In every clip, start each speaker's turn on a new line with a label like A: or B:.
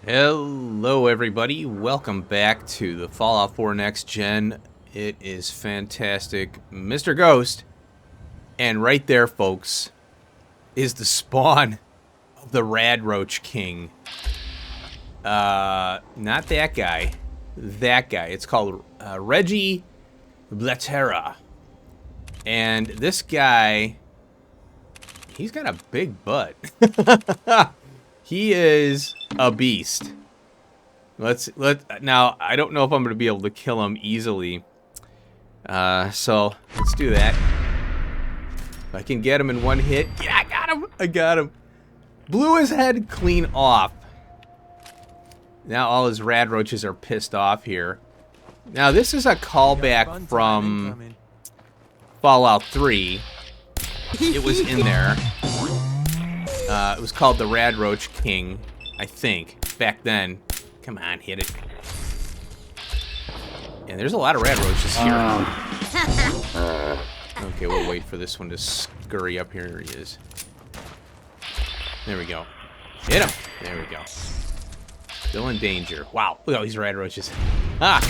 A: Hello everybody, welcome back to the Fallout 4 Next Gen. It is fantastic, Mr. Ghost. And right there, folks, is the spawn of the Radroach King. Not that guy. That guy. It's called Reggie Blatera. And this guy, he's got a big butt. He is a beast. Now, I don't know if I'm going to be able to kill him easily. So, let's do that. If I can get him in one hit. Yeah, I got him! I got him. Blew his head clean off. Now all his radroaches are pissed off here. Now, this is a callback from Fallout 3. It was in there. It was called the Radroach King, I think, back then. Come on, hit it. And there's a lot of radroaches here. Okay, we'll wait for this one to scurry up. Here he is. There we go. Hit him. There we go. Still in danger. Wow, look at all these radroaches. Ah!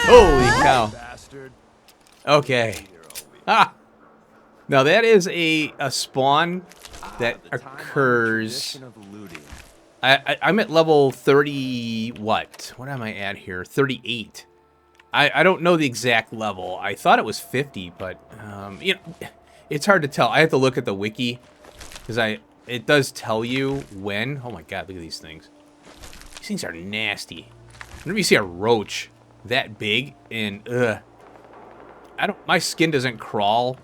A: Holy cow. Okay. Ah! Now that is a spawn that occurs. I'm at level 30. What am I at here? 38. I don't know the exact level. I thought it was 50, but you know, it's hard to tell. I have to look at the wiki because it does tell you when. Oh my god, look at these things. These things are nasty. Whenever you see a roach that big and my skin doesn't crawl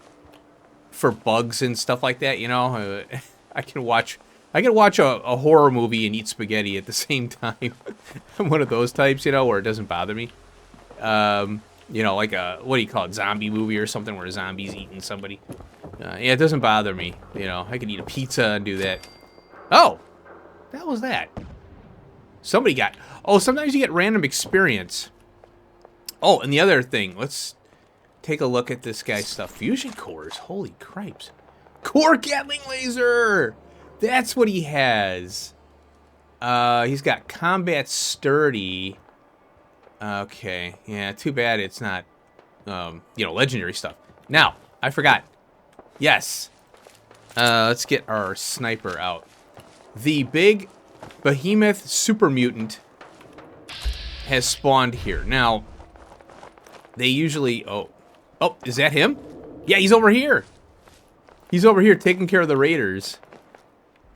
A: for bugs and stuff like that, you know. I can watch a horror movie and eat spaghetti at the same time. I'm one of those types, you know, where it doesn't bother me. You know, like a, what do you call it, zombie movie or something where a zombie's eating somebody. Yeah, it doesn't bother me, you know. I could eat a pizza and do that. Oh, that was that. Somebody got, oh, sometimes you get random experience. Oh, and the other thing, let's take a look at this guy's stuff. Fusion cores, holy cripes. Core Gatling laser! That's what he has. He's got combat sturdy. Okay, yeah, too bad it's not, you know, legendary stuff. Now, I forgot. Yes. Let's get our sniper out. The big behemoth super mutant has spawned here. Now, they usually, oh, is that him? Yeah, he's over here. He's over here taking care of the raiders.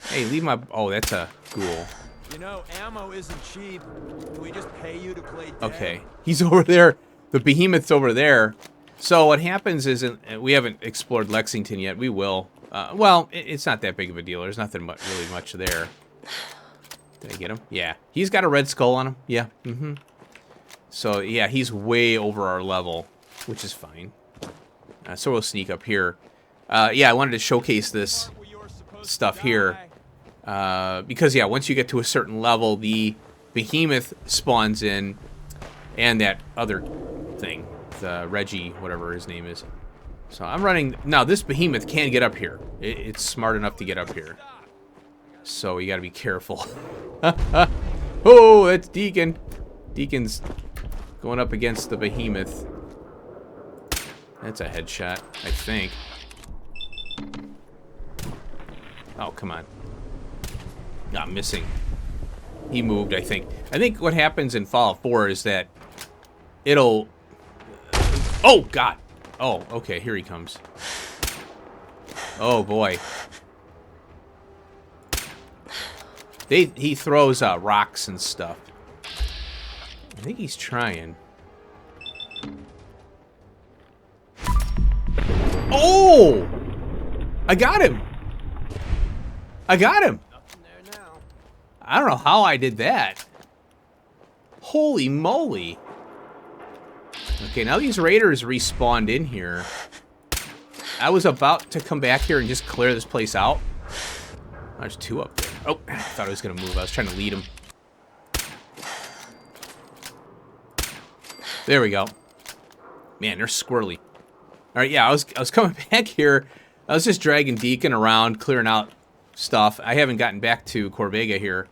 A: Hey, leave my... Oh, that's a ghoul.
B: You know, ammo isn't cheap. Can we just pay you to play dead?
A: Okay, he's over there. The behemoth's over there. So what happens is, we haven't explored Lexington yet. We will. Well, it's not that big of a deal. There's nothing really much there. Did I get him? Yeah. He's got a red skull on him. Yeah. Mm-hmm. So, yeah, he's way over our level, which is fine. So we'll sneak up here. Yeah, I wanted to showcase this stuff here. Because, yeah, once you get to a certain level, the behemoth spawns in, and that other thing, the Reggie, whatever his name is. So I'm running... Now, this behemoth can get up here. It's smart enough to get up here. So you gotta be careful. Oh, that's Deacon. Deacon's going up against the behemoth. That's a headshot, I think. Oh, come on. Not missing. He moved, I think. I think what happens in Fallout 4 is that it'll... Oh, God. Oh, okay, here he comes. Oh, boy. He throws rocks and stuff. I think he's trying. Oh! I got him! I got him! I don't know how I did that. Holy moly. Okay, now these raiders respawned in here. I was about to come back here and just clear this place out. There's two up there. Oh, I thought I was going to move. I was trying to lead him. There we go. Man, they're squirrely. All right, yeah, I was coming back here. I was just dragging Deacon around, clearing out stuff. I haven't gotten back to Corvega here.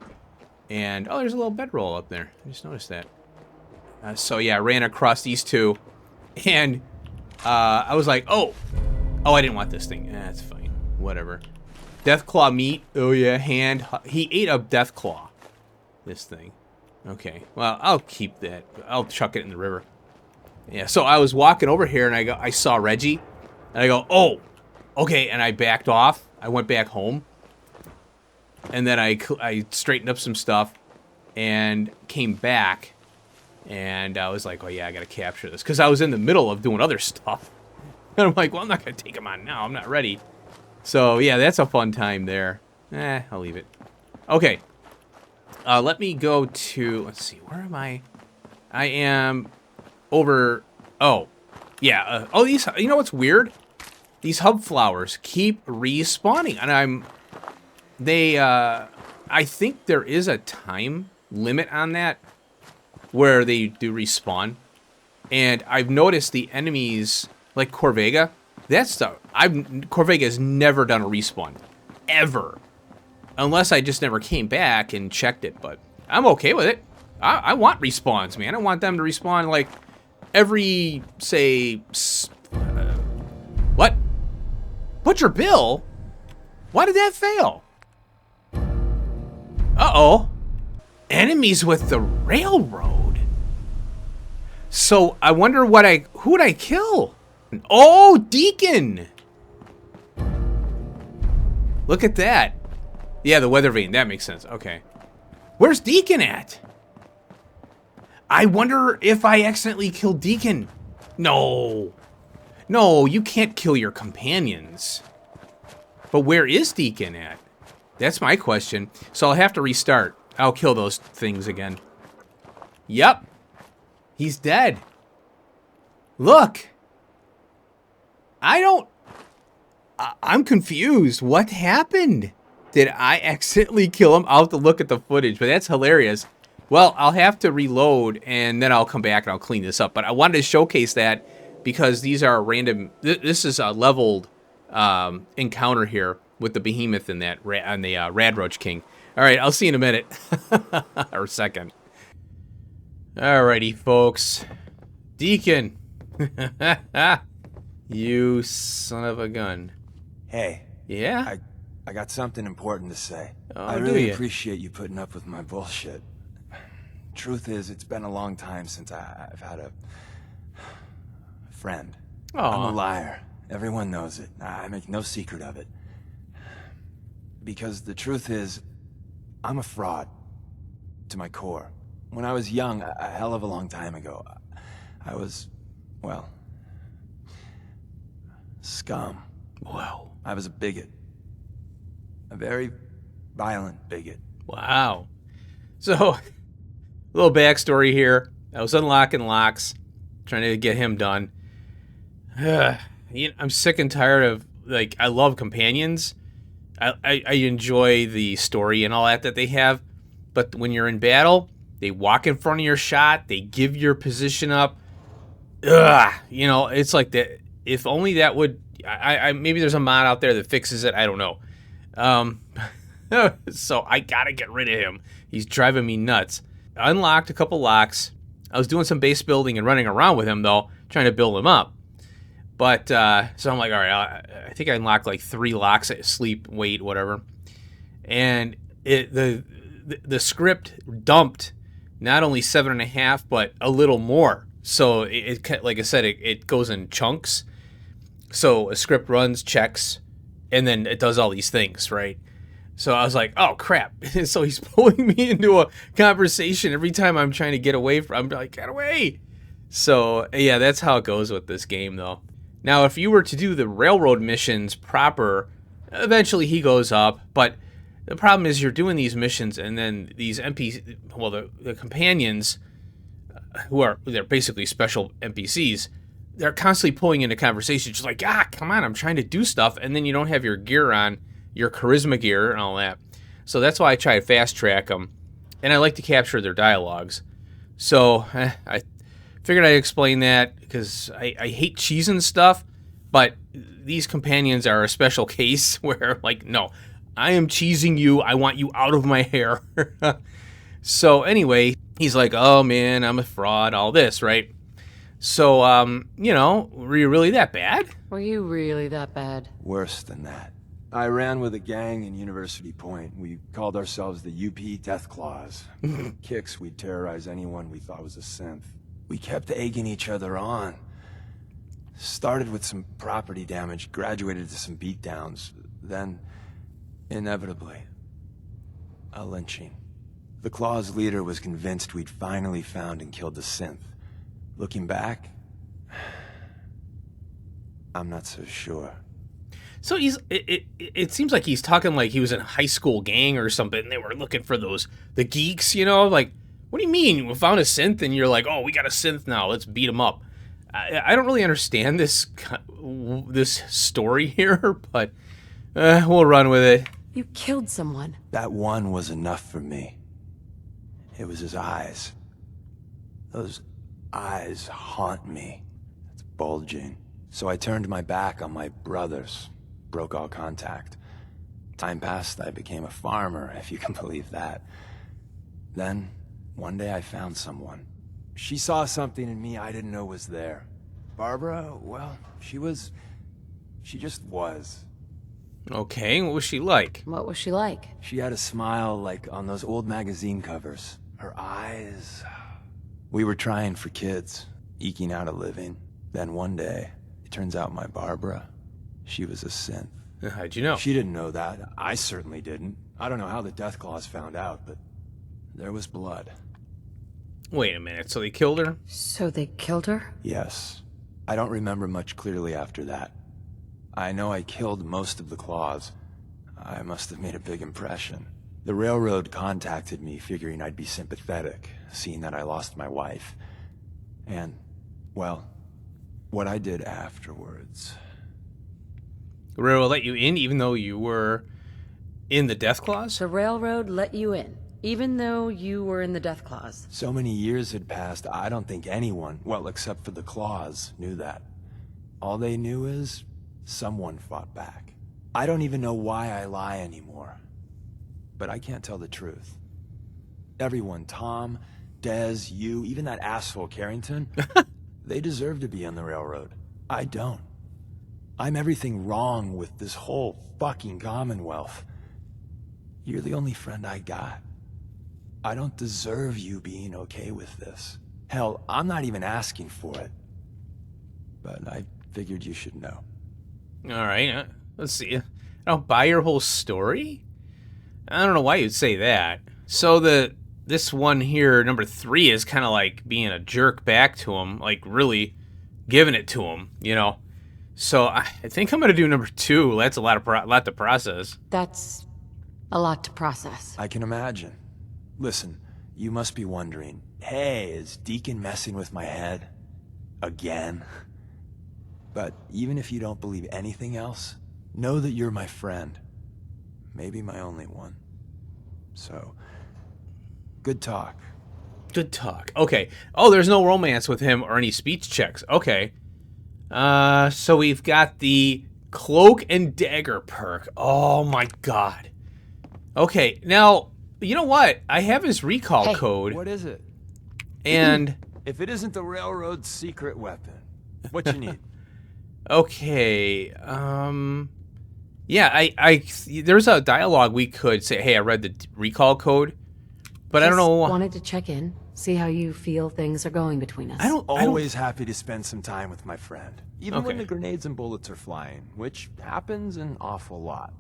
A: And, oh, there's a little bedroll up there. I just noticed that. So, yeah, I ran across these two. And I was like, oh, I didn't want this thing. That's fine. Whatever. Deathclaw meat. Oh, yeah, hand. He ate a Deathclaw. This thing. Okay. Well, I'll keep that. I'll chuck it in the river. Yeah, so I was walking over here, and I saw Reggie. And I go, oh, okay. And I backed off. I went back home. And then I straightened up some stuff and came back. And I was like, oh, yeah, I got to capture this. Because I was in the middle of doing other stuff. And I'm like, well, I'm not going to take him on now. I'm not ready. So, yeah, that's a fun time there. I'll leave it. Okay. Let me go to, let's see, where am I? I am over, oh, yeah. Oh, these, you know what's weird? These hub flowers keep respawning. And I think there is a time limit on that where they do respawn. And I've noticed the enemies, like Corvega, Corvega has never done a respawn. Ever. Unless I just never came back and checked it, but I'm okay with it. I want respawns, man. I want them to respawn, like, every, say, what? Butcher Bill? Why did that fail? Uh-oh. Enemies with the railroad. So, I wonder who would I kill? Oh, Deacon! Look at that. Yeah, the weather vane. That makes sense. Okay. Where's Deacon at? I wonder if I accidentally killed Deacon. No. No, you can't kill your companions. But where is Deacon at? That's my question. So I'll have to restart. I'll kill those things again. Yep. He's dead. Look. I'm confused. What happened? Did I accidentally kill him? I'll have to look at the footage, but that's hilarious. Well, I'll have to reload, and then I'll come back and I'll clean this up. But I wanted to showcase that because these are random. This is a leveled encounter here with the behemoth and that and the Radroach King. All right, I'll see you in a minute or second. Alrighty, folks. Deacon, you son of a gun.
C: Hey.
A: Yeah.
C: I got something important to say.
A: Oh,
C: I really appreciate you putting up with my bullshit. Truth is, it's been a long time since I've had a friend.
A: Aww.
C: I'm a liar. Everyone knows it. I make no secret of it. Because the truth is, I'm a fraud. To my core. When I was young, a hell of a long time ago, I was, well, scum.
A: Wow.
C: I was a bigot. A very violent bigot.
A: Wow. So, a little backstory here. I was unlocking locks, trying to get him done. I'm sick and tired of, like, I love companions. I enjoy the story and all that they have. But when you're in battle, they walk in front of your shot. They give your position up. Ugh. You know, it's like that. If only that would... maybe there's a mod out there that fixes it. I don't know. So I gotta get rid of him. He's driving me nuts. I unlocked a couple locks. I was doing some base building and running around with him, though, trying to build him up. But, so I'm like, all right, I think I unlocked like 3 locks at sleep, weight, whatever. And the script dumped not only 7.5, but a little more. So it like I said, it goes in chunks. So a script runs, checks, and then it does all these things, right? So I was like, oh, crap. So he's pulling me into a conversation every time I'm trying to get away from. I'm like, get away. So, yeah, that's how it goes with this game, though. Now, if you were to do the railroad missions proper, eventually he goes up. But the problem is you're doing these missions, and then these NPCs, well, the companions, they're basically special NPCs, they're constantly pulling into conversations, just like, come on, I'm trying to do stuff, and then you don't have your gear on, your charisma gear and all that. So that's why I try to fast track them, and I like to capture their dialogues. So I figured I'd explain that, because I hate cheesing stuff, but these companions are a special case where, like, no, I am cheesing you, I want you out of my hair. So anyway, he's like, oh man, I'm a fraud, all this, right? So, you know, were you really that bad?
D: Were you really that bad?
C: Worse than that. I ran with a gang in University Point. We called ourselves the UP Death Claws. For kicks, we'd terrorize anyone we thought was a synth. We kept egging each other on. Started with some property damage, graduated to some beatdowns, then, inevitably, a lynching. The Claws' leader was convinced we'd finally found and killed the synth. Looking back, I'm not so sure.
A: So it seems like he's talking like he was in a high school gang or something, and they were looking for the geeks, you know? Like, what do you mean? We found a synth, and you're like, oh, we got a synth now, let's beat him up. I don't really understand this story here, but we'll run with it.
D: You killed someone.
C: That one was enough for me. It was his eyes. Those eyes haunt me. It's bulging. So I turned my back on my brothers. Broke all contact. Time passed, I became a farmer, if you can believe that. Then, one day I found someone. She saw something in me I didn't know was there. Barbara, well, she just was.
A: Okay, what was she like?
D: What was she like?
C: She had a smile like on those old magazine covers. Her eyes... We were trying for kids, eking out a living. Then one day, it turns out my Barbara, she was a synth.
A: How'd you know?
C: She didn't know that. I certainly didn't. I don't know how the Death Claws found out, but there was blood.
A: Wait a minute, so they killed her?
D: So they killed her?
C: Yes. I don't remember much clearly after that. I know I killed most of the Claws. I must have made a big impression. The railroad contacted me figuring I'd be sympathetic, seeing that I lost my wife. And, well, what I did afterwards...
A: The railroad let you in even though you were in the Death Claws?
D: The railroad let you in, even though you were in the Death Claws.
C: So many years had passed, I don't think anyone, well, except for the Claws, knew that. All they knew is someone fought back. I don't even know why I lie anymore. But I can't tell the truth. Everyone, Tom, Dez, you, even that asshole Carrington, they deserve to be on the railroad. I don't. I'm everything wrong with this whole fucking Commonwealth. You're the only friend I got. I don't deserve you being okay with this. Hell, I'm not even asking for it. But I figured you should know.
A: Alright, let's see. I don't buy your whole story? I don't know why you'd say that. So this one here, number 3, is kind of like being a jerk back to him, like really giving it to him, you know? So I think I'm going to do number 2. That's a lot to process.
D: That's a lot to process.
C: I can imagine. Listen, you must be wondering, hey, is Deacon messing with my head? Again? But even if you don't believe anything else, know that you're my friend. Maybe my only one. So, good talk.
A: Good talk. Okay. Oh, there's no romance with him or any speech checks. Okay. So we've got the Cloak and Dagger perk. Oh my god. Okay, now, you know what? I have his recall code.
C: What is it?
A: And...
C: If it isn't the railroad's secret weapon, what you need?
A: Okay, yeah, there's a dialogue we could say, hey, I read the recall code, but I don't know.
D: Wanted to check in, see how you feel things are going between us.
C: Always happy to spend some time with my friend, even when the grenades and bullets are flying, which happens an awful lot.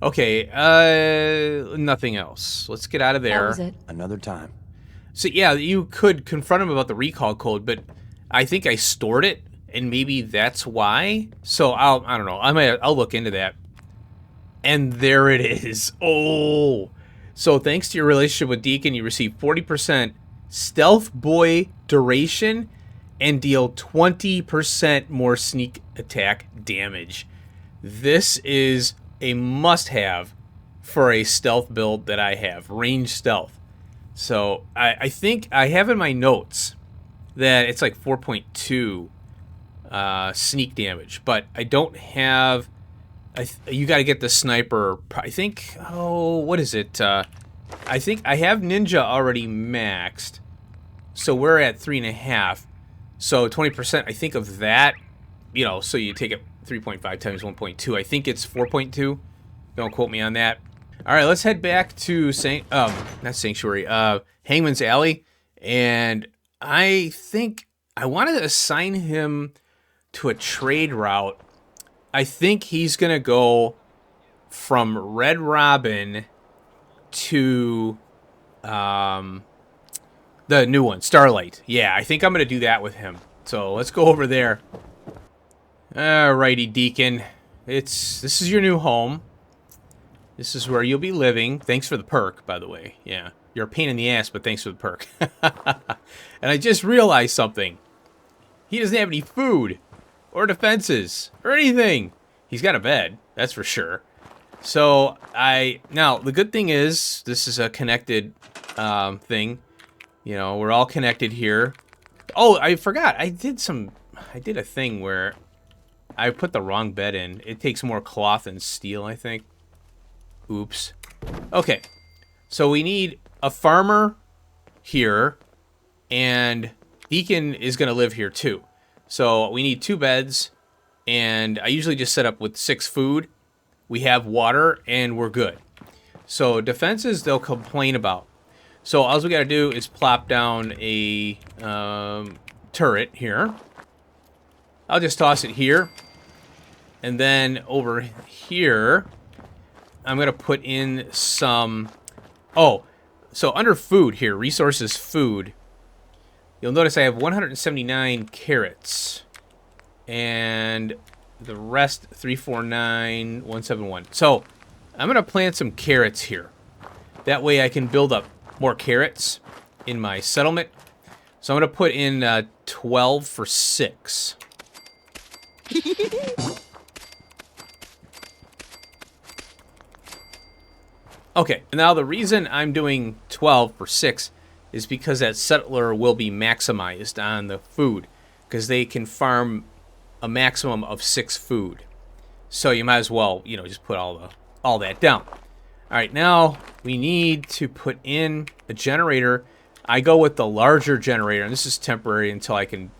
A: Okay, nothing else. Let's get out of there.
D: That was it.
C: Another time.
A: So yeah, you could confront him about the recall code, but I think I stored it, and maybe that's why. So I don't know. I'll look into that. And there it is. Oh. So thanks to your relationship with Deacon, you receive 40% Stealth Boy duration and deal 20% more sneak attack damage. This is a must-have for a stealth build that I have, range stealth. So I think I have in my notes that it's like 4.2 sneak damage, but I don't have. You got to get the sniper. I think. Oh, what is it? I think I have Ninja already maxed. So we're at 3.5. So 20%, I think, of that, you know, so you take it 3.5 times 1.2. I think it's 4.2. Don't quote me on that. All right, let's head back to not Sanctuary, Hangman's Alley. And I think I wanted to assign him to a trade route. I think he's going to go from Red Robin to the new one, Starlight. Yeah, I think I'm going to do that with him. So let's go over there. Alrighty, Deacon. This is your new home. This is where you'll be living. Thanks for the perk, by the way. Yeah, you're a pain in the ass, but thanks for the perk. And I just realized something. He doesn't have any food or defenses or anything. He's got a bed, that's for sure. So now the good thing is this is a connected thing. You know, we're all connected here. Oh, I forgot. I did a thing where I put the wrong bed in. It takes more cloth and steel, I think. Oops. Okay. So we need a farmer here, and Deacon is going to live here too. So we need 2 beds, and I usually just set up with 6 food. We have water, and we're good. So defenses, they'll complain about. So all we got to do is plop down a turret here. I'll just toss it here. And then over here, I'm going to put in some... Oh, so under food here, resources food, you'll notice I have 179 carrots. And the rest, 349, 171. So I'm going to plant some carrots here. That way I can build up more carrots in my settlement. So I'm going to put in 12 for 6. Okay, now the reason I'm doing 12 for 6 is because that settler will be maximized on the food, because they can farm a maximum of 6 food. So you might as well, you know, just put all that down. All right, now we need to put in a generator. I go with the larger generator, and this is temporary until I can...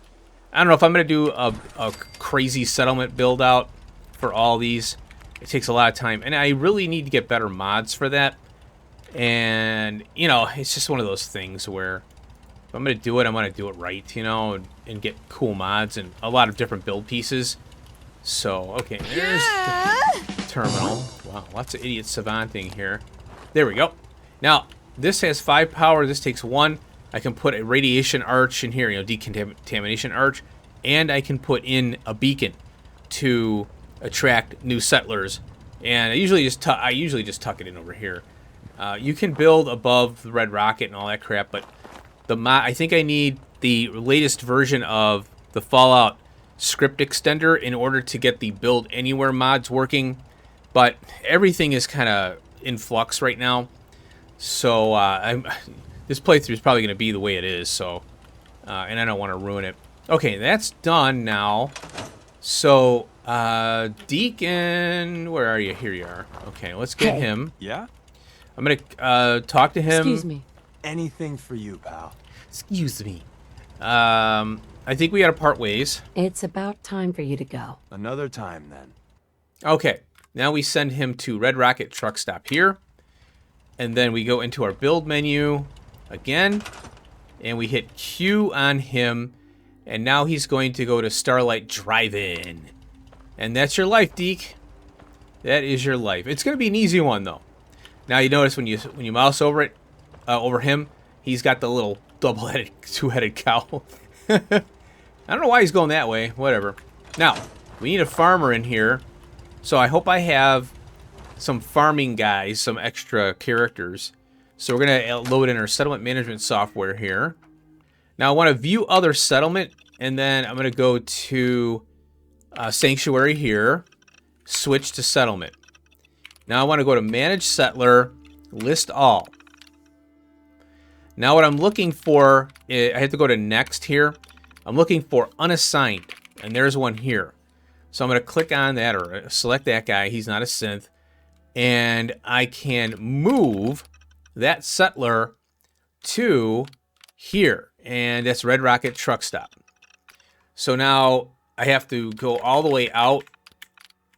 A: I don't know if I'm going to do a crazy settlement build out for all these. It takes a lot of time, and I really need to get better mods for that. And, you know, it's just one of those things where if I'm going to do it, I'm going to do it right, you know, and get cool mods and a lot of different build pieces. So, okay, there's the terminal. Wow, lots of idiot savanting here. There we go. Now, this has 5 power. This takes 1. I can put a radiation arch in here, you know, decontamination arch. And I can put in a beacon to attract new settlers. And I usually just tuck it in over here. You can build above the red rocket and all that crap, but I think I need the latest version of the Fallout script extender in order to get the build anywhere mods working. But everything is kind of in flux right now, so this playthrough is probably going to be the way it is. So, and I don't want to ruin it. Okay, that's done now. So, Deacon, where are you? Here you are. Okay, let's get him.
C: Yeah?
A: I'm gonna talk to him.
D: Excuse me.
C: Anything for you, pal.
A: Excuse me. I think we gotta part ways.
D: It's about time for you to go.
C: Another time, then.
A: Okay, now we send him to Red Rocket Truck Stop here. And then we go into our build menu again. And we hit Q on him. And now he's going to go to Starlight Drive-In. And that's your life, Deke. That is your life. It's going to be an easy one, though. Now you notice when you mouse over it, over him, he's got the little double-headed, two-headed cow. I don't know why he's going that way. Whatever. Now, we need a farmer in here. So I hope I have some farming guys, some extra characters. So we're going to load in our settlement management software here. Now I want to view other settlement, and then I'm going to go to Sanctuary here, switch to settlement. Now I want to go to Manage Settler, List All. Now what I'm looking for, I have to go to Next here. I'm looking for Unassigned, and there's one here. So I'm going to click on that, or select that guy. He's not a synth. And I can move that settler to here, and that's Red Rocket Truck Stop. So now I have to go all the way out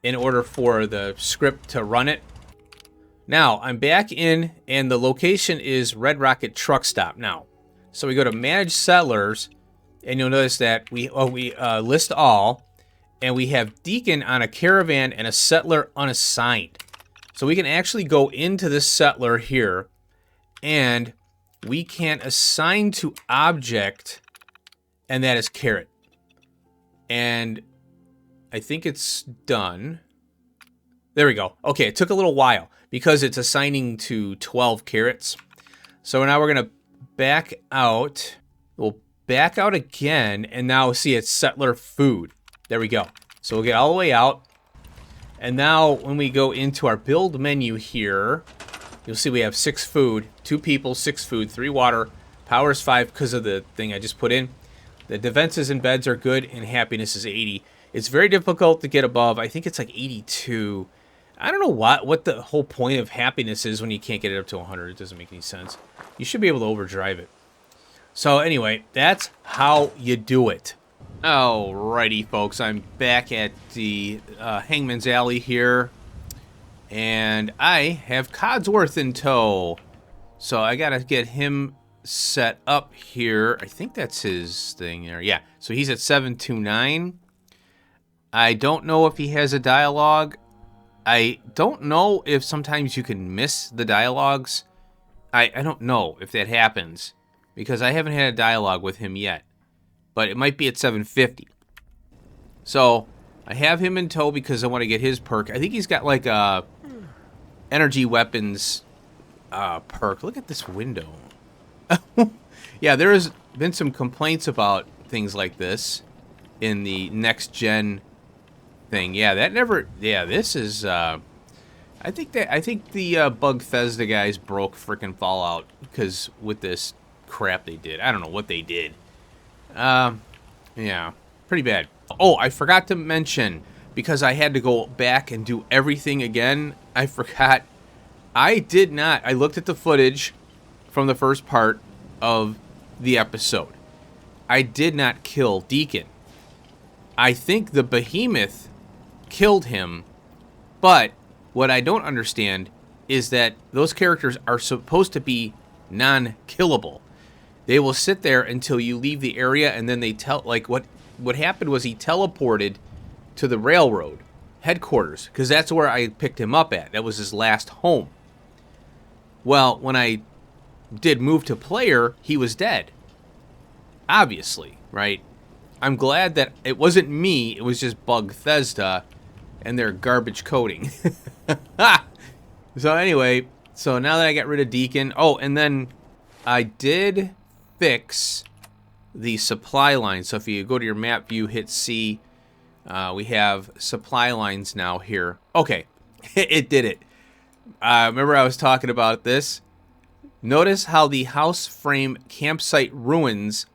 A: in order for the script to run it. Now I'm back in, and the location is Red Rocket Truck Stop now. So we go to Manage Settlers, and you'll notice that we list all, and we have Deacon on a caravan and a settler unassigned. So we can actually go into this settler here, and we can assign to object, and that is carrot. And I think it's done. There we go. Okay, it took a little while because it's assigning to 12 carrots. So now we're going to back out. We'll back out again, and now see it's settler food. There we go. So we'll get all the way out. And now when we go into our build menu here, you'll see we have 6 food, 2 people, 6 food, 3 water, power is 5 because of the thing I just put in. The defenses and beds are good, and happiness is 80. It's very difficult to get above. I think it's like 82. I don't know what the whole point of happiness is when you can't get it up to 100. It doesn't make any sense. You should be able to overdrive it. So anyway, that's how you do it. Alrighty, folks. I'm back at the Hangman's Alley here. And I have Codsworth in tow. So I got to get him set up here. I think that's his thing there. Yeah, so he's at 729. I don't know if he has a dialogue. I don't know if sometimes you can miss the dialogues. I don't know if that happens because I haven't had a dialogue with him yet. But it might be at 750. So I have him in tow because I want to get his perk. I think he's got like a energy weapons perk. Look at this window. Yeah, there has been some complaints about things like this in the next gen thing. Yeah, that never. Yeah, this is. I think the Bethesda guys broke freaking Fallout because with this crap they did. I don't know what they did. Yeah, pretty bad. Oh, I forgot to mention because I had to go back and do everything again. I forgot. I did not. I looked at the footage from the first part of the episode. I did not kill Deacon. I think the behemoth killed him, but what I don't understand is that those characters are supposed to be non-killable. They will sit there until you leave the area, and then they tell, like, what happened was he teleported to the railroad headquarters, because that's where I picked him up at. That was his last home. Well, when I did move to player, he was dead. Obviously, right? I'm glad that it wasn't me, it was just Bethesda and their garbage coding. So anyway, so now that I got rid of Deacon, oh, and then I did fix the supply line. So if you go to your map view, hit C, we have supply lines now here. Okay, it did it. Remember I was talking about this? Notice how the house frame campsite ruins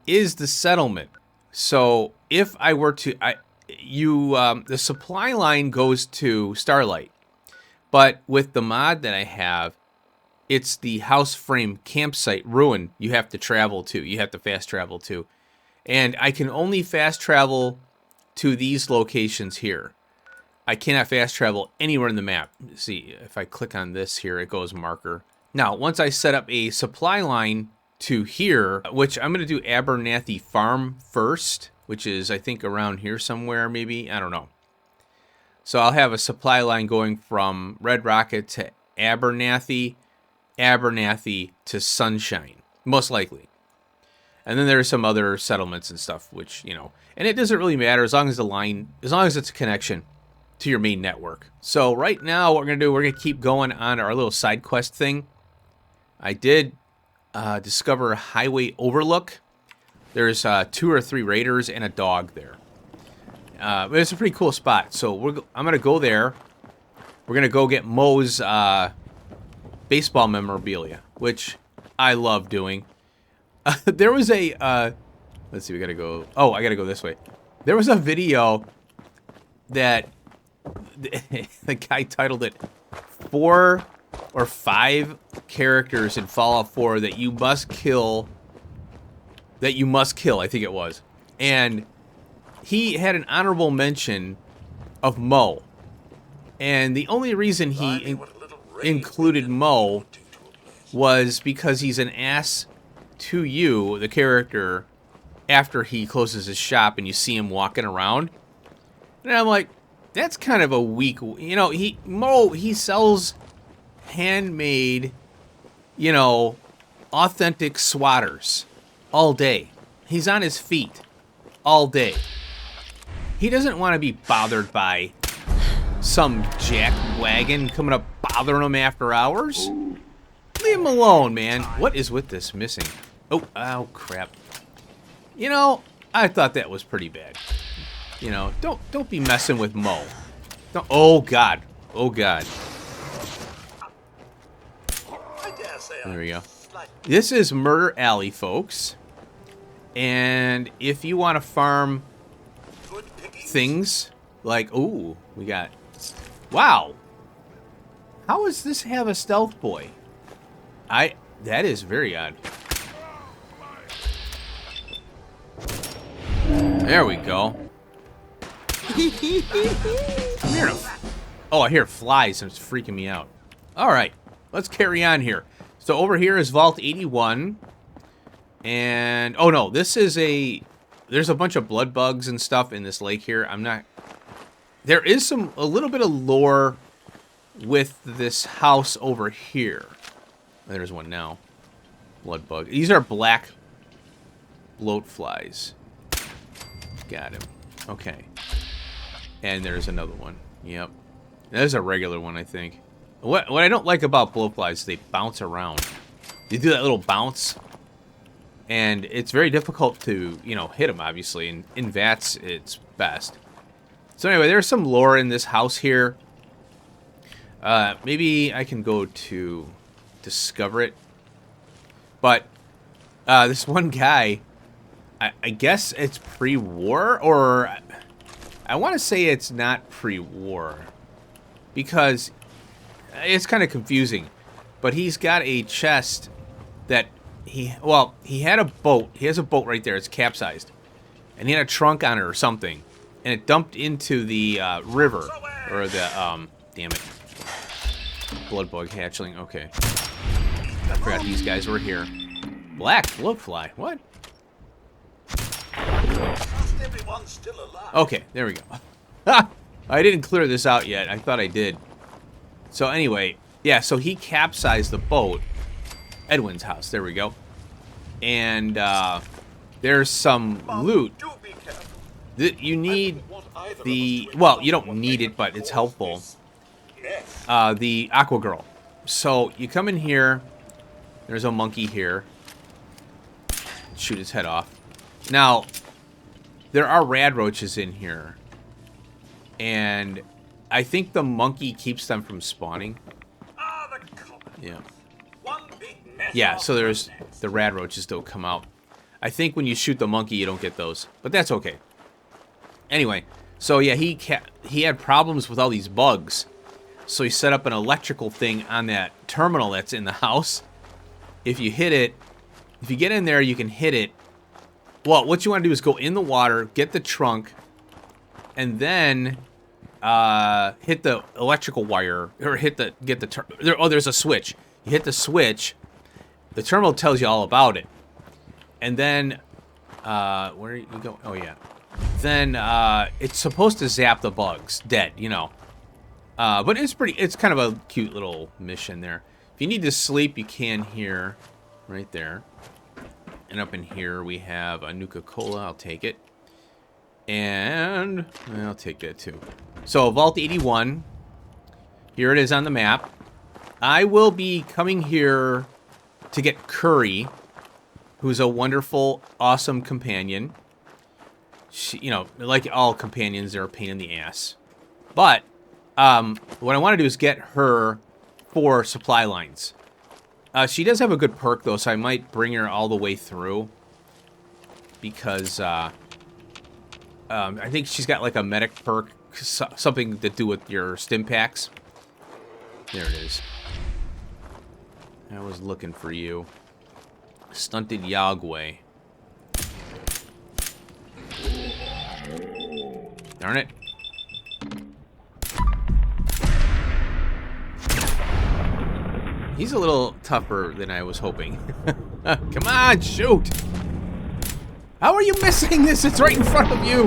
A: is the settlement. So if I were to, the supply line goes to Starlight, but with the mod that I have, it's the house frame campsite ruin you have to travel to. You have to fast travel to. And I can only fast travel to these locations here. I cannot fast travel anywhere in the map. See, if I click on this here, it goes marker. Now, once I set up a supply line to here, which I'm going to do Abernathy Farm first, which is, I think, around here somewhere, maybe. I don't know. So I'll have a supply line going from Red Rocket to Abernathy, Abernathy to Sunshine, most likely. And then there are some other settlements and stuff, which, you know, and it doesn't really matter as long as the line, as long as it's a connection to your main network. So right now, what we're going to do, we're going to keep going on our little side quest thing. I did discover Highway Overlook. There's 2 or 3 raiders and a dog there. But it's a pretty cool spot. So I'm going to go there. We're going to go get Moe's baseball memorabilia, which I love doing. There was a... let's see, we got to go... Oh, I got to go this way. There was a video that the guy titled it 4 or 5 characters in Fallout 4 that you must kill. I think it was. And he had an honorable mention of Mo. And the only reason he included Mo was because he's an ass to you, the character, after he closes his shop and you see him walking around. And I'm like, that's kind of a weak, you know, Mo sells handmade, you know, authentic swatters all day. He's on his feet all day. He doesn't want to be bothered by some jack wagon coming up bothering him after hours. Leave him alone, man. What is with this missing? Oh, crap. You know, I thought that was pretty bad. You know, don't be messing with Mo. Don't, oh God. There we go. This is Murder Alley, folks. And if you want to farm things like, ooh, we got, wow. How does this have a stealth boy? That is very odd. There we go. I'm hearing oh, I hear flies and it's freaking me out. Alright, let's carry on here. So over here is Vault 81. And, oh no, this is there's a bunch of blood bugs and stuff in this lake here. There is a little bit of lore with this house over here. There's one now. Blood bug. These are black bloat flies. Got him. Okay. And there's another one. Yep. There's a regular one, I think. What I don't like about bloat flies is they bounce around. They do that little bounce. And it's very difficult to, you know, hit them, obviously. And in VATS, it's best. So anyway, there's some lore in this house here. Maybe I can go to discover it. But this one guy, I guess it's pre-war, or I want to say it's not pre-war, because it's kind of confusing. But he's got a chest that he had a boat. He has a boat right there. It's capsized, and he had a trunk on it or something, and it dumped into the river, or the damn it, blood bug hatchling. Okay. I forgot these guys were here. Black bloodfly. What? Okay, there we go. I didn't clear this out yet. I thought I did. So anyway, yeah, so he capsized the boat. Edwin's house. There we go. And there's some loot. You need the... Well, you don't need it, but it's helpful. The Aqua Girl. So you come in here... There's a monkey here. Shoot his head off. Now, there are rad roaches in here. And I think the monkey keeps them from spawning. Yeah. Yeah, so there's the rad roaches don't come out. I think when you shoot the monkey, you don't get those. But that's okay. Anyway, so yeah, he had problems with all these bugs. So he set up an electrical thing on that terminal that's in the house. If you hit it, if you get in there, you can hit it. Well, what you want to do is go in the water, get the trunk, and then hit the electrical wire, or there's a switch. You hit the switch, the terminal tells you all about it. And then, where are you going? Oh, yeah. Then, it's supposed to zap the bugs, dead, you know. But it's kind of a cute little mission there. If you need to sleep, you can here, right there. And up in here, we have a Nuka-Cola. I'll take it. And I'll take that too. So, Vault 81. Here it is on the map. I will be coming here to get Curry, who's a wonderful, awesome companion. She, you know, like all companions, they're a pain in the ass. But, what I want to do is get her for supply lines. She does have a good perk, though, so I might bring her all the way through. Because, I think she's got, like, a medic perk. Something to do with your stim packs. There it is. I was looking for you. Stunted Yagway. Darn it. He's a little tougher than I was hoping. Come on, shoot! How are you missing this? It's right in front of you!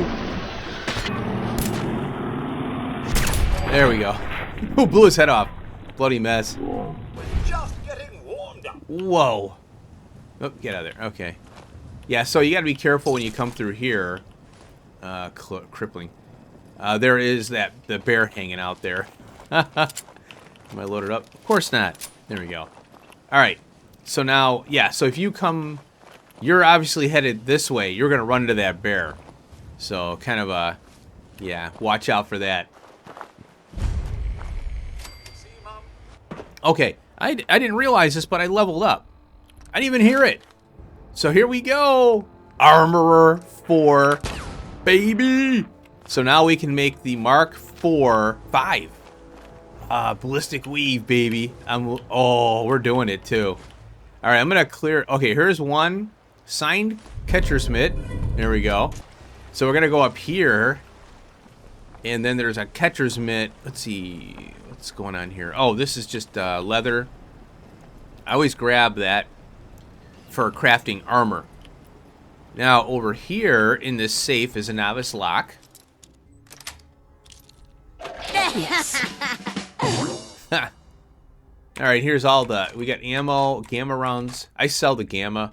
A: There we go. Who blew his head off? Bloody mess.
E: Just getting warmed up.
A: Whoa. Oh, get out of there. Okay. Yeah, so you gotta be careful when you come through here. Crippling. There is the bear hanging out there. Am I loaded up? Of course not. There we go. Alright. So now, yeah, so if you come... You're obviously headed this way. You're gonna run into that bear. So, kind of yeah, watch out for that. Okay, I didn't realize this, but I leveled up. I didn't even hear it. So here we go. Armorer 4, baby. So now we can make the Mark 5. Ballistic weave, baby. Oh, we're doing it too. All right, I'm gonna clear. Okay, here's one signed catcher's mitt. There we go. So we're gonna go up here, and then there's a catcher's mitt. Let's see what's going on here. Oh, this is just leather. I always grab that for crafting armor. Now over here in this safe is a novice lock. Alright, here's all the... We got ammo, gamma rounds. I sell the gamma.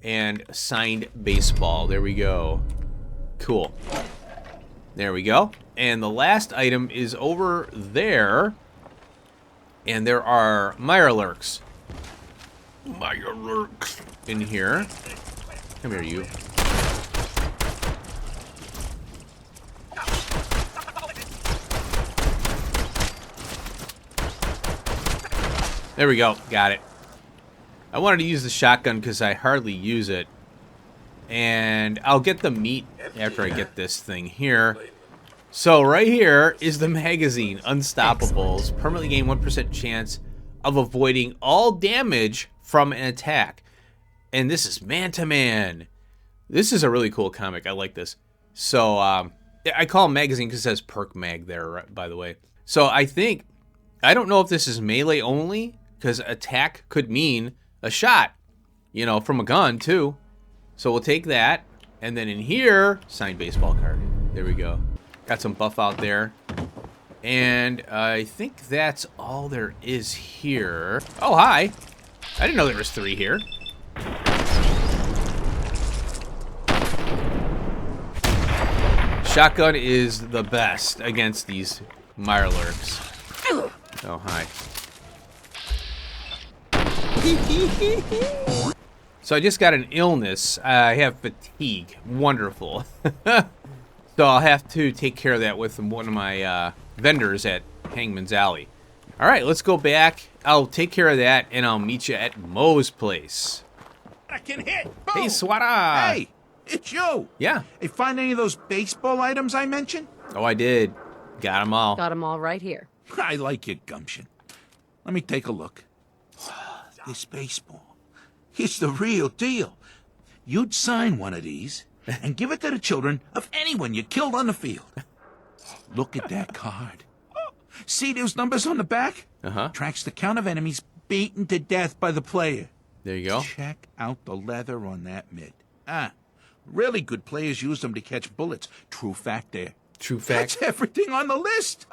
A: And signed baseball. There we go. Cool. There we go. And the last item is over there. And there are Mirelurks. Mirelurks in here. Come here, you. There we go. Got it. I wanted to use the shotgun because I hardly use it. And I'll get the meat after I get this thing here. So right here is the magazine. Unstoppables. Permanently gain 1% chance of avoiding all damage from an attack. And this is man-to-man. This is a really cool comic. I like this. So I call it magazine because it says perk mag there, by the way. So I don't know if this is melee only, because attack could mean a shot, you know, from a gun too. So we'll take that, and then in here, signed baseball card. There we go. Got some buff out there. And I think that's all there is here. Oh, hi. I didn't know there was 3 here. Shotgun is the best against these Mirelurks. Oh, hi. So I just got an illness. I have fatigue. Wonderful. So I'll have to take care of that with one of my vendors at Hangman's Alley. All right, let's go back. I'll take care of that, and I'll meet you at Moe's place.
E: I can hit. Boom.
A: Hey, Swada.
E: Hey, it's you.
A: Yeah.
E: Hey, find any of those baseball items I mentioned?
A: Oh, I did. Got them all.
D: Got them all right here.
E: I like your gumption. Let me take a look. This baseball, it's the real deal. You'd sign one of these and give it to the children of anyone you killed on the field. Look at that card. See those numbers on the back?
A: Uh-huh.
E: Tracks the count of enemies beaten to death by the player.
A: There you go.
E: Check out the leather on that mitt. Really good players use them to catch bullets. True fact there.
A: True fact.
E: That's everything on the list.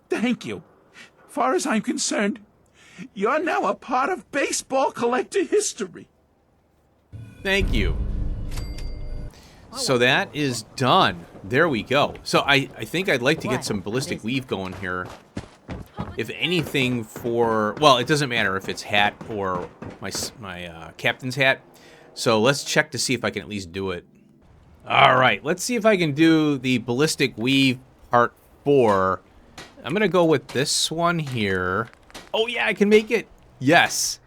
E: Thank you. Far as I'm concerned, you're now a part of baseball collector history.
A: Thank you. So that is done. There we go. So I think I'd like to get some ballistic weave going here. If anything for... Well, it doesn't matter if it's hat or my captain's hat. So let's check to see if I can at least do it. All right, let's see if I can do the ballistic weave part 4. I'm going to go with this one here. Oh, yeah, I can make it. Yes.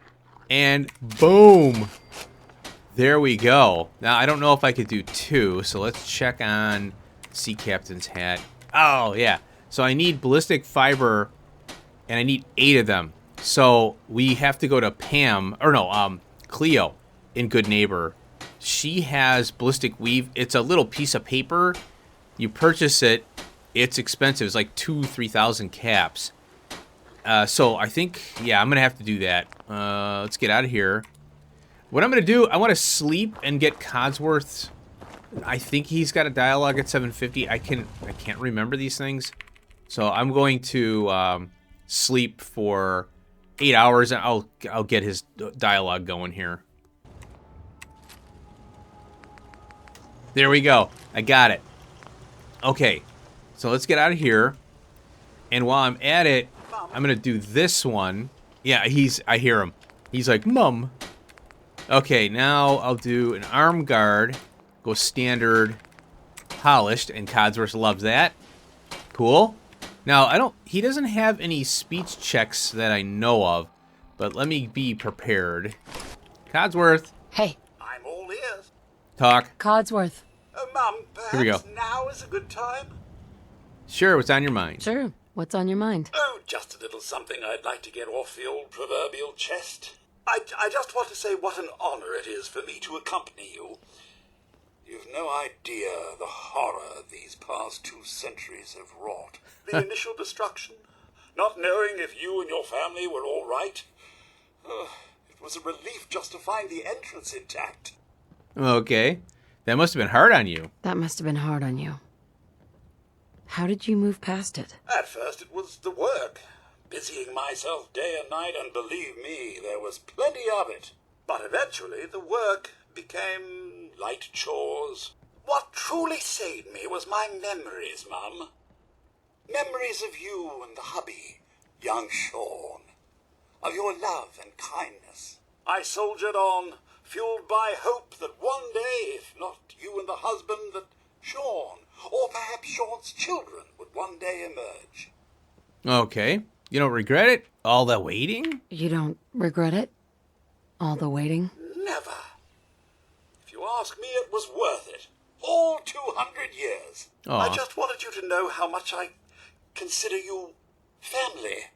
A: And boom. There we go. Now, I don't know if I could do 2, so let's check on Sea Captain's hat. Oh, yeah. So I need ballistic fiber, and I need 8 of them. So we have to go to Pam, or no, Cleo in Good Neighbor. She has ballistic weave. It's a little piece of paper. You purchase it. It's expensive. It's like 3,000 caps. So I think, yeah, I'm going to have to do that. Let's get out of here. What I'm going to do, I want to sleep and get Codsworth's. I think he's got a dialogue at 750. I can't remember these things. So I'm going to sleep for 8 hours, and I'll get his dialogue going here. There we go. I got it. Okay, so let's get out of here. And while I'm at it, I'm gonna do this one. Yeah, I hear him. He's like, Mum. Okay, now I'll do an arm guard. Go standard, polished, and Codsworth loves that. Cool. Now, he doesn't have any speech checks that I know of, but let me be prepared. Codsworth.
D: Hey,
F: I'm all ears.
A: Talk.
D: Codsworth.
F: Mum,
A: Here we go.
F: perhaps now is a good time?
A: Sure, what's on your mind?
D: Sure. What's on your mind?
F: Oh, just a little something I'd like to get off the old proverbial chest. I just want to say what an honor it is for me to accompany you. You've no idea the horror these past 2 centuries have wrought. The initial destruction, not knowing if you and your family were all right. It was a relief just to find the entrance intact.
A: Okay. That must have been hard on you.
D: That must have been hard on you. How did you move past it?
F: At first it was the work, busying myself day and night, and believe me, there was plenty of it. But eventually the work became light chores. What truly saved me was my memories, Mum. Memories of you and the hubby, young Sean. Of your love and kindness. I soldiered on, fueled by hope that one day, if not you and the husband, that Sean, or perhaps Sean's children, would one day emerge.
A: Okay. You don't regret it? All that waiting?
D: You don't regret it? All the waiting?
F: Never. If you ask me, it was worth it. All 200 years.
A: Aw.
F: I just wanted you to know how much I consider you family.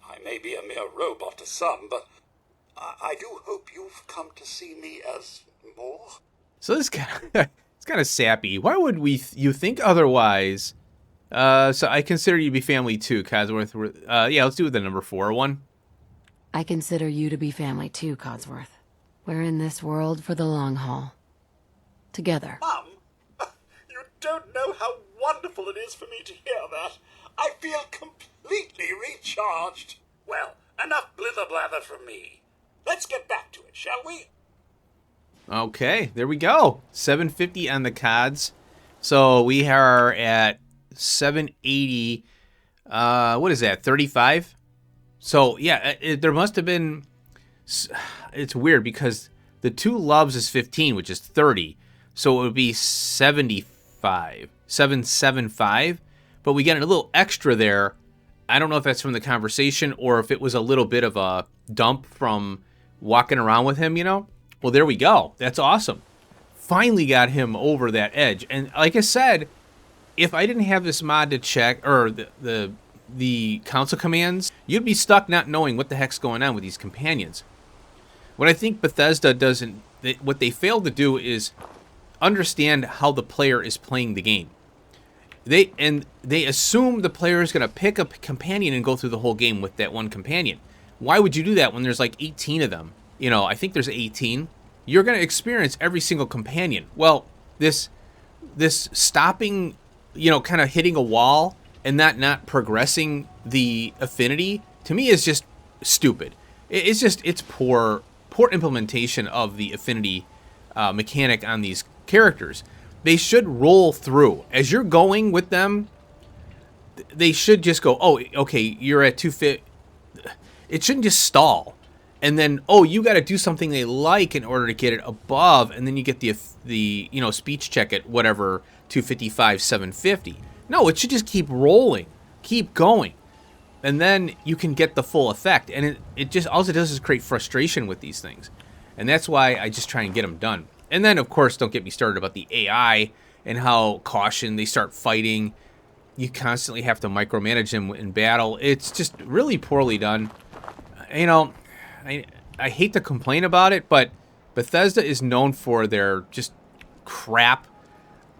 F: I may be a mere robot to some, but I do hope you've come to see me as more.
A: So this guy, it's kind of sappy. Why would you think otherwise? So I consider you to be family too, Codsworth. Yeah, let's do the number 4 one.
D: I consider you to be family too, Codsworth. We're in this world for the long haul. Together.
F: Mum, you don't know how wonderful it is for me to hear that. I feel completely recharged. Well, enough blither-blather from me. Let's get back to it, shall we?
A: Okay, there we go. 750 on the Cods. So we are at 780. What is that? 35. So yeah, there must have been. It's weird because the 2 loves is 15, which is 30. So it would be 75, 775. But we get a little extra there. I don't know if that's from the conversation or if it was a little bit of a dump from walking around with him, you know? Well, there we go. That's awesome. Finally got him over that edge. And like I said, if I didn't have this mod to check, or the console commands, you'd be stuck not knowing what the heck's going on with these companions. What I think Bethesda doesn't, what they failed to do is understand how the player is playing the game. They assume the player is going to pick a companion and go through the whole game with that one companion. Why would you do that when there's like 18 of them? You know, I think there's 18. You're going to experience every single companion. Well, this stopping, you know, kind of hitting a wall and not progressing the affinity, to me is just stupid. It's poor implementation of the affinity mechanic on these characters. They should roll through. As you're going with them, they should just go, oh, okay, you're at 250. It shouldn't just stall. And then, oh, you got to do something they like in order to get it above, and then you get the you know, speech check at whatever, 255, 750. No, it should just keep rolling, keep going. And then you can get the full effect. And it just, all it does is create frustration with these things. And that's why I just try and get them done. And then, of course, don't get me started about the AI and how caution they start fighting. You constantly have to micromanage them in battle. It's just really poorly done. you know, I hate to complain about it, but Bethesda is known for their just crap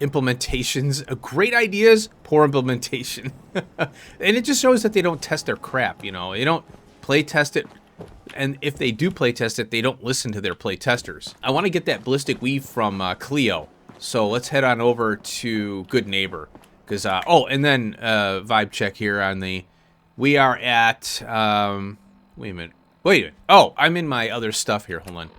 A: implementations. Great ideas, poor implementation. And it just shows that they don't test their crap, you know. They don't play test it. And if they do play test it, they don't listen to their play testers. I want to get that ballistic weave from Cleo. So let's head on over to Good Neighbor. Because, oh, and then vibe check here on the... We are at... wait a minute. Oh, I'm in my other stuff here. Hold on.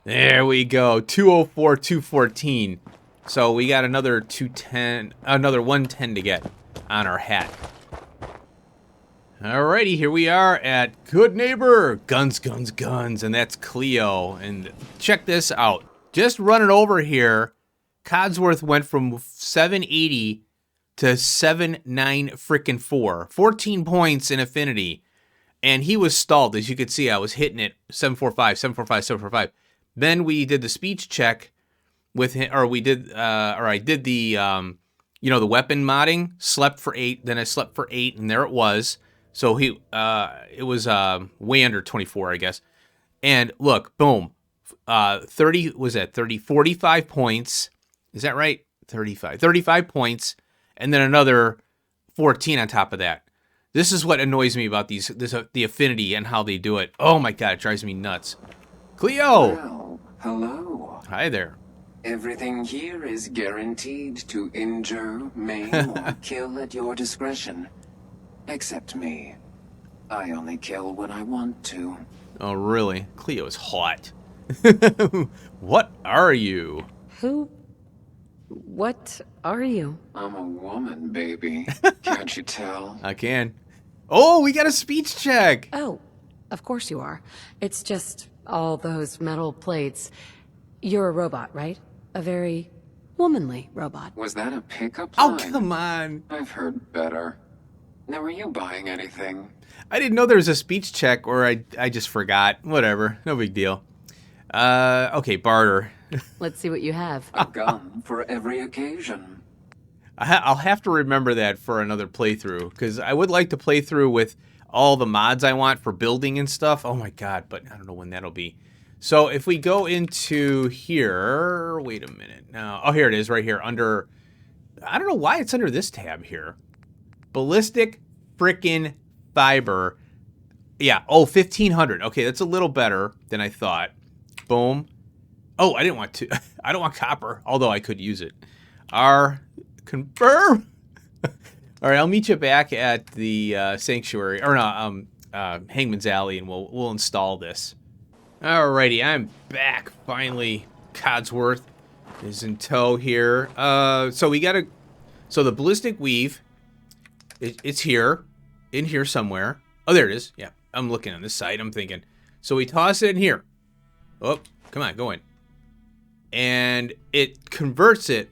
A: There we go. 204, 214. So we got another 210, another 110 to get on our hat. Alrighty, here we are at Good Neighbor. Guns, guns, guns. And that's Cleo. And check this out. Just running over here, Codsworth went from 780 to 79 frickin' 4. 14 points in affinity. And he was stalled. As you could see, I was hitting it 745, 745, 745. Then we did the speech check with him, or I did the, you know, the weapon modding. Slept for 8, then I slept for 8, and there it was. So he, it was way under 24, I guess. And look, boom, 30 was that 30, 45 points. Is that right? 35 points, and then another 14 on top of that. This is what annoys me about the affinity and how they do it. Oh my god, it drives me nuts. Cleo!
G: Well, hello.
A: Hi there.
G: Everything here is guaranteed to injure, maim, or kill at your discretion. Except me. I only kill when I want to.
A: Oh, really? Cleo's hot. What are you?
D: What are you?
G: I'm a woman, baby. Can't you tell?
A: I can. Oh, we got a speech check.
D: Oh, of course you are. It's just all those metal plates. You're a robot, right? A very womanly robot.
G: Was that a pickup
A: Oh,
G: line?
A: come on.
G: I've heard better. Now, are you buying anything?
A: I didn't know there was a speech check, or I just forgot. Whatever. No big deal. Okay, barter.
D: Let's see what you have.
G: A gun for every occasion.
A: I'll have to remember that for another playthrough, because I would like to play through with all the mods I want for building and stuff. Oh my god, but I don't know when that'll be. So if we go into here, wait a minute. No, oh, here it is right here under, I don't know why it's under this tab here. Ballistic frickin' fiber. Yeah, oh, 1500. Okay, that's a little better than I thought. Boom. Oh, I didn't want to. I don't want copper, although I could use it. Confirm. All right, I'll meet you back at the sanctuary, or no, Hangman's Alley, and we'll install this. Alrighty, I'm back finally. Codsworth is in tow here. So we gotta. So the ballistic weave, it's here, in here somewhere. Oh, there it is. Yeah, I'm looking on this side. I'm thinking. So we toss it in here. Oh, come on, go in. And it converts it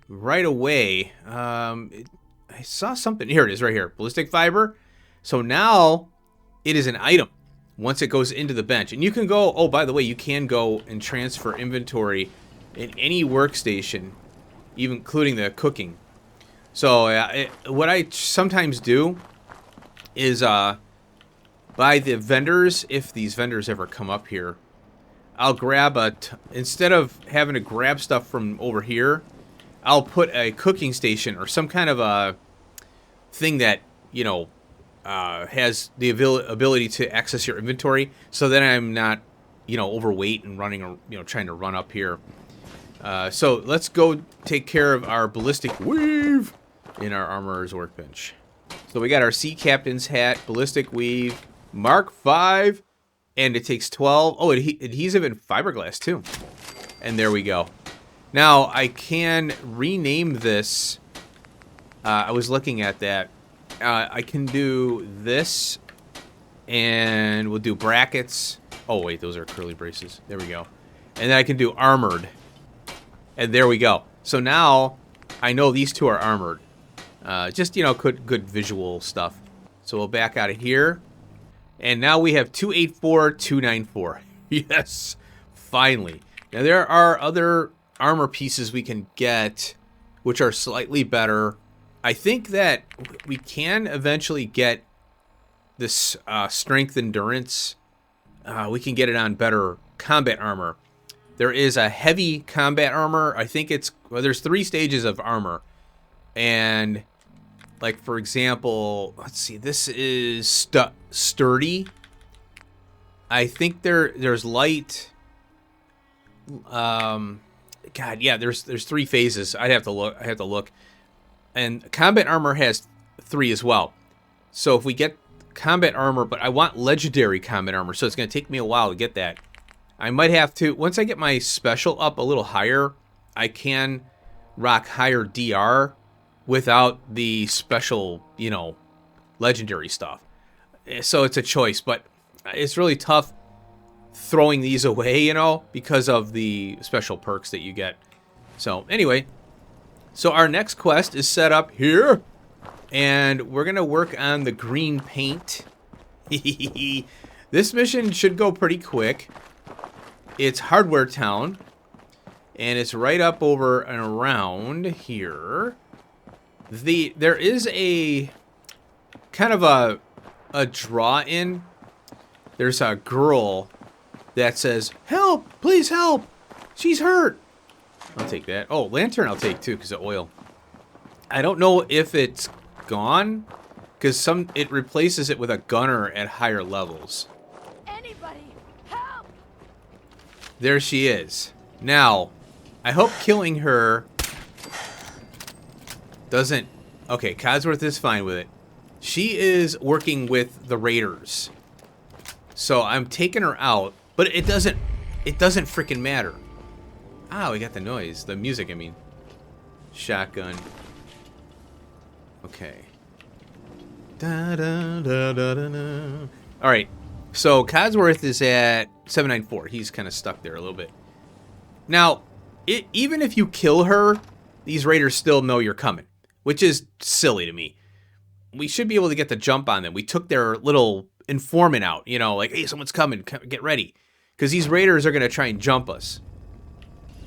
A: right away. I saw something. Here it is right here. Ballistic fiber. So now it is an item once it goes into the bench. And you can go, oh, by the way, you can go and transfer inventory in any workstation, even including the cooking. So what I sometimes do is buy the vendors, if these vendors ever come up here. I'll grab instead of having to grab stuff from over here, I'll put a cooking station or some kind of a thing that, you know, has the ability to access your inventory, so that I'm not, you know, overweight and running, you know, trying to run up here. So let's go take care of our ballistic weave in our armorer's workbench. So we got our sea captain's hat, ballistic weave, Mark 5. And it takes 12. Oh, adhesive and fiberglass, too. And there we go. Now, I can rename this. I was looking at that. I can do this. And we'll do brackets. Oh, wait, those are curly braces. There we go. And then I can do armored. And there we go. So now, I know these two are armored. Just, you know, good visual stuff. So we'll back out of here. And now we have 284, 294. Yes, finally. Now there are other armor pieces we can get, which are slightly better. I think that we can eventually get this strength endurance, we can get it on better combat armor. There is a heavy combat armor. I think it's, well, there's 3 stages of armor. And, like, for example, let's see, this is sturdy. I think there's light. God, yeah, there's 3 phases. I have to look. And combat armor has 3 as well. So if we get combat armor, but I want legendary combat armor, so it's going to take me a while to get that. I might have to, once I get my special up a little higher, I can rock higher DR without the special, you know, legendary stuff. So it's a choice, but it's really tough throwing these away, you know, because of the special perks that you get. So anyway, so our next quest is set up here, and we're going to work on the green paint. This mission should go pretty quick. It's Hardware Town, and it's right up over and around here. There is a kind of a draw-in. There's a girl that says, "Help! Please help! She's hurt!" I'll take that. Oh, lantern I'll take too, because of oil. I don't know if it's gone, because it replaces it with a gunner at higher levels.
H: Anybody, help!
A: There she is. Now, I hope killing her doesn't... Okay, Codsworth is fine with it. She is working with the raiders. So I'm taking her out, but it doesn't freaking matter. Ah, we got the noise. The music, I mean. Shotgun. Okay. Alright. So Codsworth is at 794. He's kind of stuck there a little bit. Now, even if you kill her, these raiders still know you're coming, which is silly to me. We should be able to get the jump on them. We took their little informant out, you know, like, hey, someone's coming, get ready. Because these raiders are going to try and jump us.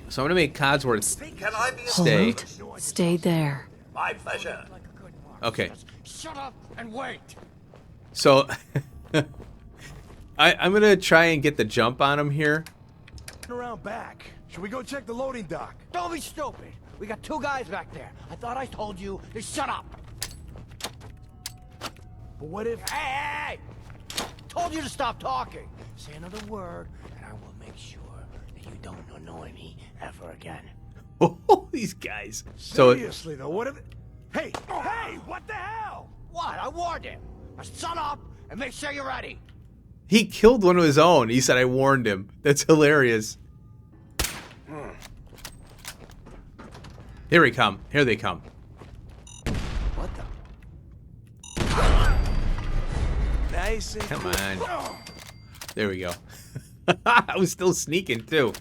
A: So I'm going to make Codsworth stay.
D: Hold. Stay there.
F: My pleasure.
A: Okay.
B: Shut up and wait.
A: So I'm going to try and get the jump on him here.
B: Around back. Should we go check the loading dock? Don't be stupid. We got 2 guys back there. I thought I told you to shut up. But what if... Hey! Told you to stop talking. Say another word, and I will make sure that you don't annoy me ever again.
A: Oh, these guys. So
B: Seriously, though, what if... Hey! Hey! What the hell? What? I warned him. Now shut up and make sure you're ready.
A: he killed one of his own. He said I warned him. That's hilarious. Here we come. Here they come.
B: What the? Nice and
A: Come on. There we go. I was still sneaking too.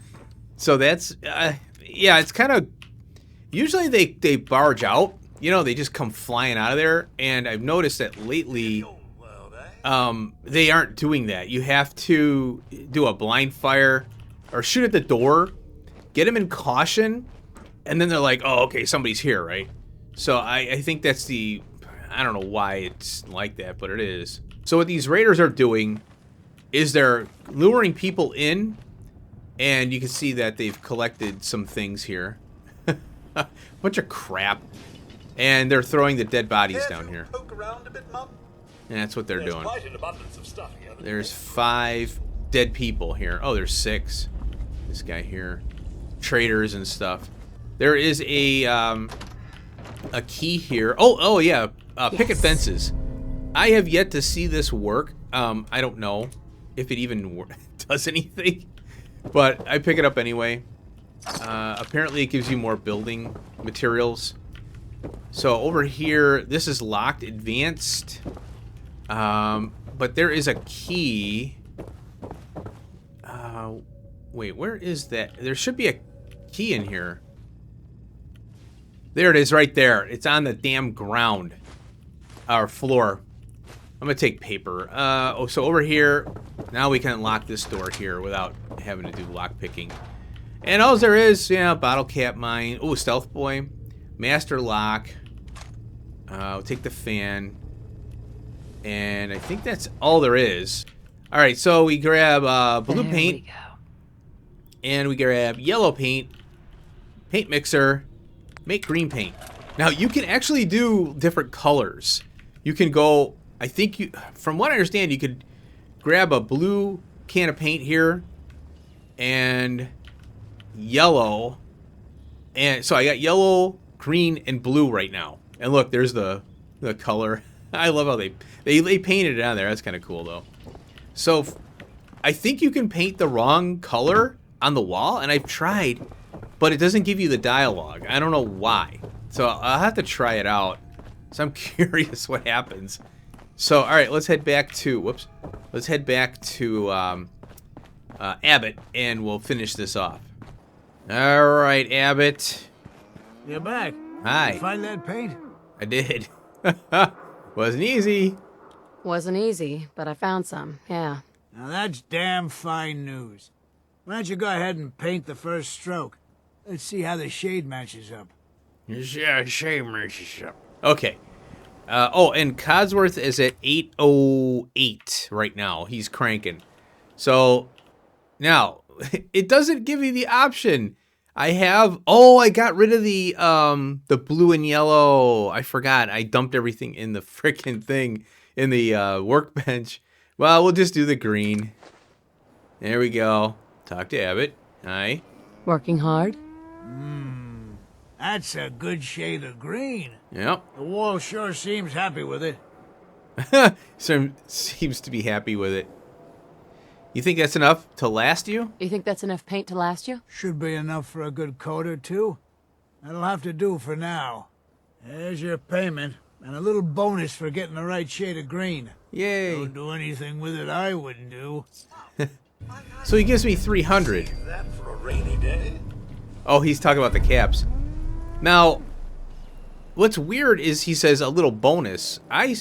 A: So that's yeah, it's kind of usually they barge out. You know, they just come flying out of there, and I've noticed that lately they aren't doing that. You have to do a blind fire or shoot at the door, get them in caution, and then they're like, oh, okay, somebody's here, right? So I think that's the, I don't know why it's like that, but it is. So what these raiders are doing is they're luring people in, and you can see that they've collected some things here. Bunch of crap. And they're throwing the dead bodies down here.
F: Poke around a bit, Mum?
A: And that's what they're doing.
F: Quite an abundance of stuff here.
A: There's 5 dead people here. Oh, there's 6. This guy here. Traders and stuff. There is a key here. Oh yeah. Picket fences. I have yet to see this work. I don't know if it even does anything. But I pick it up anyway. Apparently it gives you more building materials. So over here, this is locked, advanced. But there is a key. Wait, where is that? There should be a key in here. There it is right there. It's on the damn ground. Or floor. I'm gonna take paper. So over here, now we can unlock this door here without having to do lock picking. And all there is, yeah, bottle cap mine. Oh, stealth boy. Master lock. We'll take the fan. And I think that's all there is. All right, so we grab blue
D: There
A: paint.
D: we go.
A: And we grab yellow paint, paint mixer, make green paint. Now you can actually do different colors. You can go, I think you, from what I understand, you could grab a blue can of paint here and yellow. And so I got yellow, green, and blue right now. And look, there's the color. I love how they painted it on there. That's kind of cool though. So I think you can paint the wrong color on the wall, and I've tried, but it doesn't give you the dialogue. I don't know why. So I'll have to try it out. So I'm curious what happens. So, all right, let's head back to, whoops. Let's head back to Abbott, and we'll finish this off. All right, Abbott.
B: You're back.
A: Hi.
B: Find that paint?
A: I did. Wasn't easy.
D: Wasn't easy, but I found some, yeah.
B: Now that's damn fine news. Why don't you go ahead and paint the first stroke? Let's see how the shade matches up.
A: Yeah, shame matches up. Okay. Oh, and Codsworth is at 808 right now. He's cranking. So, now, it doesn't give you the option. I got rid of the blue and yellow. I forgot. I dumped everything in the frickin' thing in the workbench. Well, we'll just do the green. There we go. Talk to Abbott. Hi.
D: Working hard?
B: That's a good shade of green.
A: Yep.
B: The wall sure seems happy with it.
A: Seems to be happy with it. You think that's enough to last you?
D: You think that's enough paint to last you?
B: Should be enough for a good coat or two. That'll have to do for now. There's your payment, and a little bonus for getting the right shade of green.
A: Yay.
B: Don't do anything with it I wouldn't do.
A: So he gives me 300.
F: That for a rainy day?
A: Oh, he's talking about the caps. Now, what's weird is he says a little bonus. I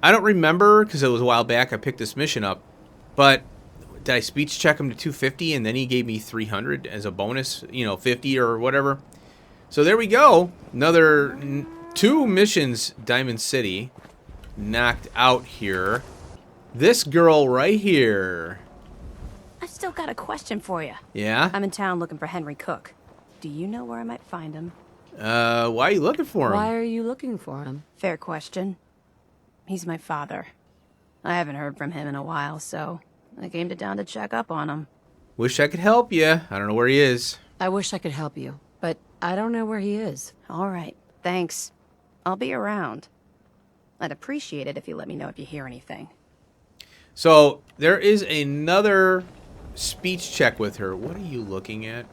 A: don't remember, because it was a while back I picked this mission up, but did I speech check him to 250 and then he gave me 300 as a bonus, 50 or whatever. So there we go. Another 2 missions, Diamond City, knocked out here. This girl right here.
I: I've still got a question for you.
A: Yeah?
I: I'm in town looking for Henry Cook. Do you know where I might find him?
A: Why are you looking for him?
D: Why are you looking for him?
I: Fair question. He's my father. I haven't heard from him in a while, so I came down to check up on him.
A: Wish I could help you. I don't know where he is.
D: I wish I could help you, but I don't know where he is.
I: All right, thanks. I'll be around. I'd appreciate it if you let me know if you hear anything.
A: So there is another speech check with her. What are you looking at?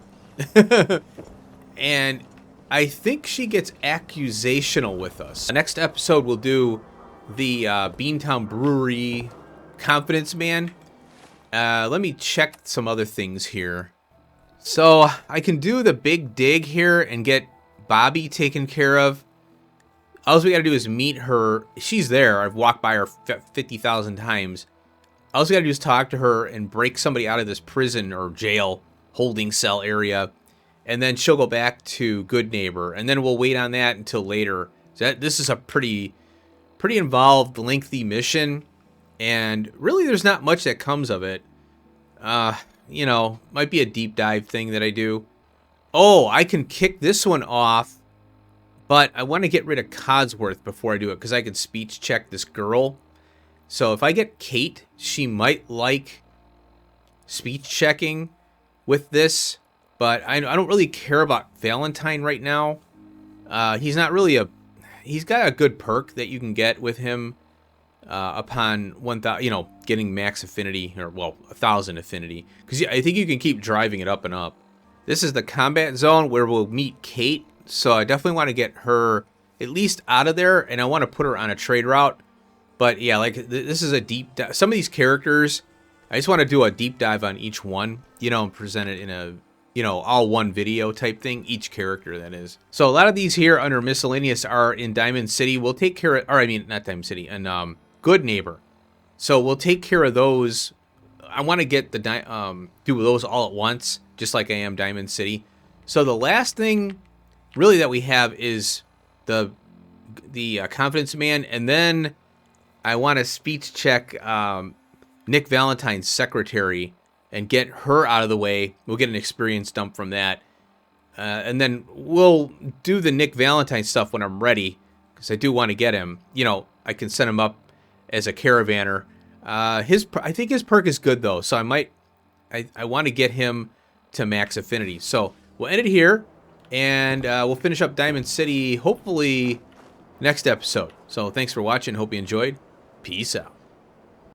A: And I think she gets accusational with us. The next episode we'll do the Beantown Brewery Confidence Man. Let me check some other things here. So I can do the big dig here and get Bobby taken care of. All we gotta do is meet her. She's there. I've walked by her 50,000 times. All we gotta do is talk to her and break somebody out of this prison or jail holding cell area. And then she'll go back to Good Neighbor. And then we'll wait on that until later. This is a pretty involved, lengthy mission. And really there's not much that comes of it. Might be a deep dive thing that I do. Oh, I can kick this one off. But I want to get rid of Codsworth before I do it, because I can speech check this girl. So if I get Kate, she might like speech checking with this. But I don't really care about Valentine right now. He's not really he's got a good perk that you can get with him upon 1,000, getting max affinity, or 1,000 affinity. Because I think you can keep driving it up and up. This is the combat zone where we'll meet Kate. So I definitely want to get her at least out of there, and I want to put her on a trade route. But yeah, this is a deep dive. Some of these characters, I just want to do a deep dive on each one, and present it in a, all one video type thing, each character that is. So a lot of these here under miscellaneous are in Diamond City. We'll take care of, not Diamond City, and Good Neighbor. So we'll take care of those. I want to get the do those all at once, just like I am Diamond City. So the last thing really that we have is the Confidence Man, and then I want to speech check Nick Valentine's secretary and get her out of the way. We'll get an experience dump from that. And then we'll do the Nick Valentine stuff when I'm ready, because I do want to get him. You know, I can set him up as a caravaner. I think his perk is good, though, so I want to get him to max affinity. So we'll end it here, and we'll finish up Diamond City, hopefully next episode. So thanks for watching. Hope you enjoyed. Peace out.